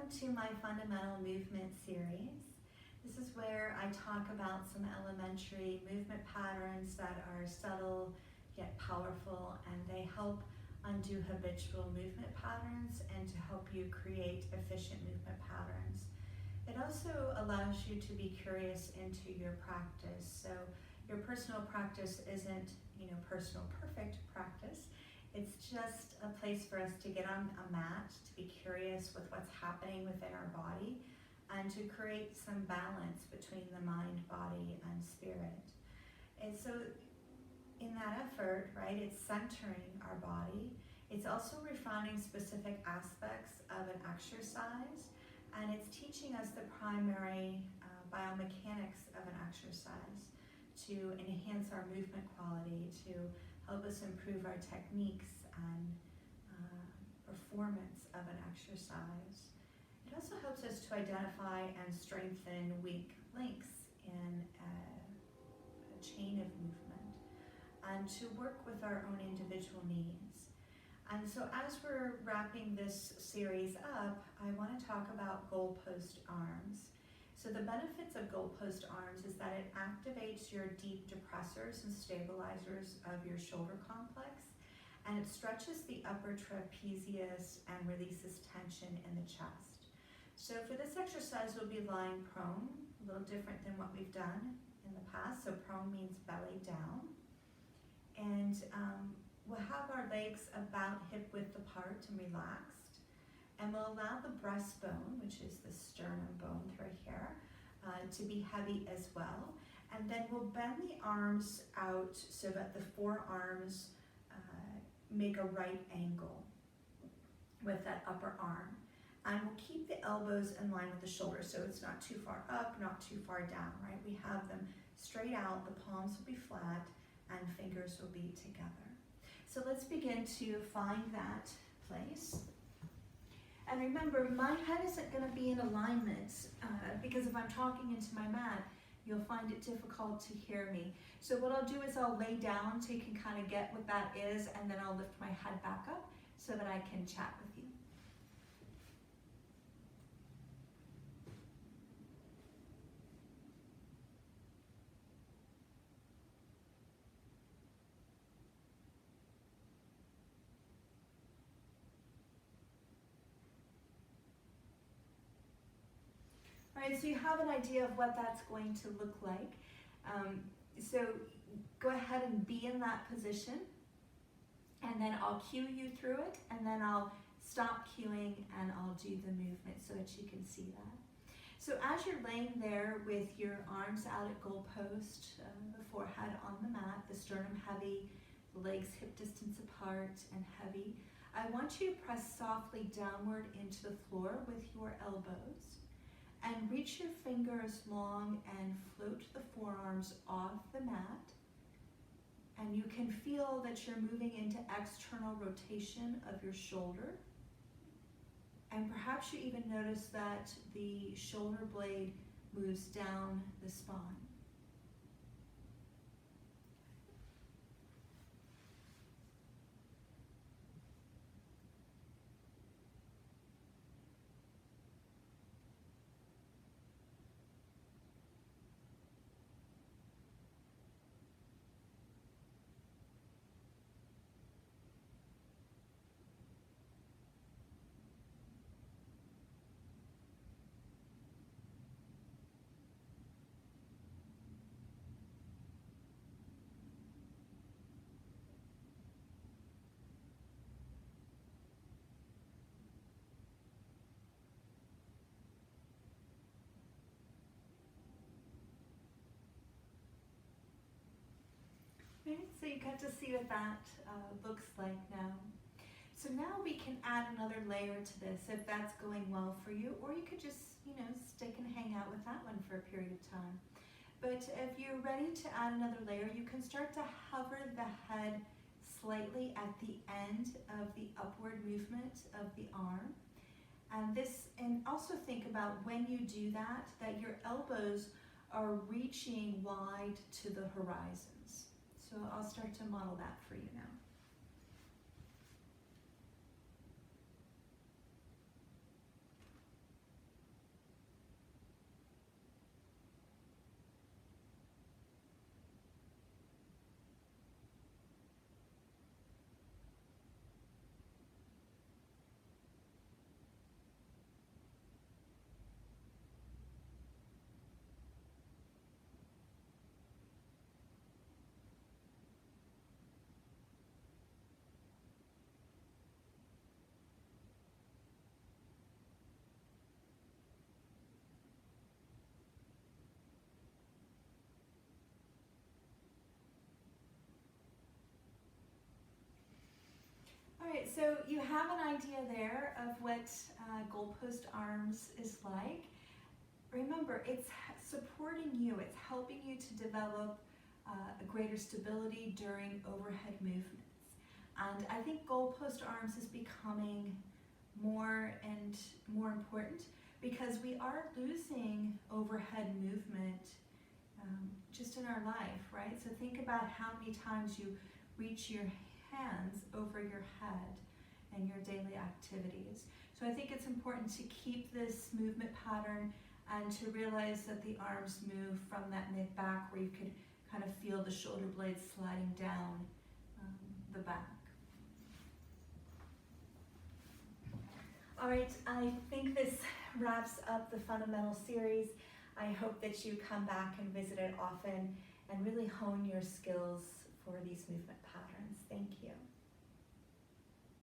welcome to my fundamental movement series. This is where I talk about some elementary movement patterns that are subtle yet powerful, and they help undo habitual movement patterns and to help you create efficient movement patterns. It also allows you to be curious into your practice. So your personal practice isn't, personal perfect practice. It's just a place for us to get on a mat, to be curious with what's happening within our body, and to create some balance between the mind, body, and spirit. And so in that effort, right, it's centering our body. It's also refining specific aspects of an exercise, and it's teaching us the primary biomechanics of an exercise to enhance our movement quality, to help us improve our techniques and performance of an exercise. It also helps us to identify and strengthen weak links in a chain of movement, and to work with our own individual needs. And so as we're wrapping this series up, I want to talk about goalpost arms. So the benefits of goalpost arms is that it activates your deep depressors and stabilizers of your shoulder complex, and it stretches the upper trapezius and releases tension in the chest. So for this exercise, we'll be lying prone, a little different than what we've done in the past. So prone means belly down. And we'll have our legs about hip width apart and relaxed. And we'll allow the breastbone, which is the sternum bone through here, to be heavy as well. And then we'll bend the arms out so that the forearms make a right angle with that upper arm. And we'll keep the elbows in line with the shoulders, so it's not too far up, not too far down, right? We have them straight out, the palms will be flat, and fingers will be together. So let's begin to find that place. And remember, my head isn't going to be in alignment because if I'm talking into my mat, you'll find it difficult to hear me. So what I'll do is I'll lay down so you can kind of get what that is, and then I'll lift my head back up so that I can chat with you. All right, so you have an idea of what that's going to look like. So go ahead and be in that position, and then I'll cue you through it, and then I'll stop cueing and I'll do the movement so that you can see that. So as you're laying there with your arms out at goalpost, the forehead on the mat, the sternum heavy, the legs hip distance apart and heavy, I want you to press softly downward into the floor with your elbows. And reach your fingers long and float the forearms off the mat. And you can feel that you're moving into external rotation of your shoulder. And perhaps you even notice that the shoulder blade moves down the spine. Right, so you get to see what that looks like now. So now we can add another layer to this if that's going well for you, or you could just, stick and hang out with that one for a period of time. But if you're ready to add another layer, you can start to hover the head slightly at the end of the upward movement of the arm. And also think about when you do that your elbows are reaching wide to the horizons. So I'll start to model that for you now. so you have an idea there of what goalpost arms is like. Remember, it's supporting you, it's helping you to develop a greater stability during overhead movements. And I think goalpost arms is becoming more and more important because we are losing overhead movement just in our life, right? So think about how many times you reach your hands over your head in your daily activities. So I think it's important to keep this movement pattern and to realize that the arms move from that mid-back where you could kind of feel the shoulder blades sliding down the back. All right, I think this wraps up the fundamental series. I hope that you come back and visit it often and really hone your skills for these movement patterns. Thank you.